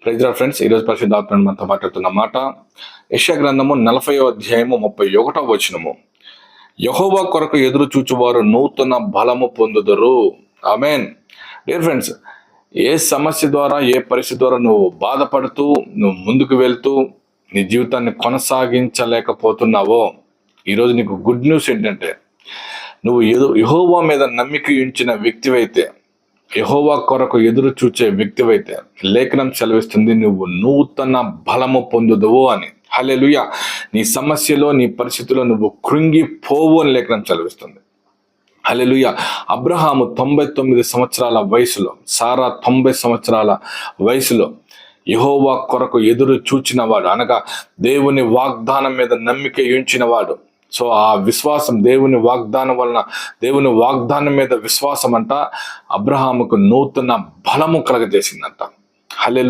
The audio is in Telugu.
ప్రైజ్ లార్డ్ ఫ్రెండ్స్, ఈరోజు పరిశుద్ధాత్మ మనతో మాట్లాడుతున్న మాట యెషయా గ్రంథము 40వ అధ్యాయము 31వ వచనము. యెహోవా కొరకు ఎదురు చూచువారు నూతన బలము పొందుదురు. ఆమేన్. డియర్ ఫ్రెండ్స్, ఏ సమస్య ద్వారా, ఏ పరిస్థితి ద్వారా నువ్వు బాధపడుతూ నువ్వు ముందుకు వెళ్తూ నీ జీవితాన్ని కొనసాగించలేకపోతున్నావో, ఈరోజు నీకు గుడ్ న్యూస్ ఏంటంటే, నువ్వు యెహోవా మీద నమ్మిక ఉంచిన వ్యక్తివైతే, యెహోవా కొరకు ఎదురు చూచే వ్యక్తివైతే, లేఖనం సెలవిస్తుంది నువ్వు నూతన బలము పొందుదువు అని. హల్లెలూయా. నీ సమస్యలో, నీ పరిస్థితిలో నువ్వు కృంగిపోవు అని లేఖనం సెలవిస్తుంది. హల్లెలూయా. అబ్రహాము 99 సంవత్సరాల వయసులో, సారా 90 సంవత్సరాల వయసులో యెహోవా కొరకు ఎదురు చూచిన వాడు, అనగా దేవుని వాగ్దానం మీద నమ్మిక ఉంచిన వాడు. సో ఆ విశ్వాసం, దేవుని వాగ్దానం వలన, దేవుని వాగ్దానం మీద విశ్వాసం అంట అబ్రహాముకు నూతన బలము కలగజేసిందంట. హల్లెలూయా.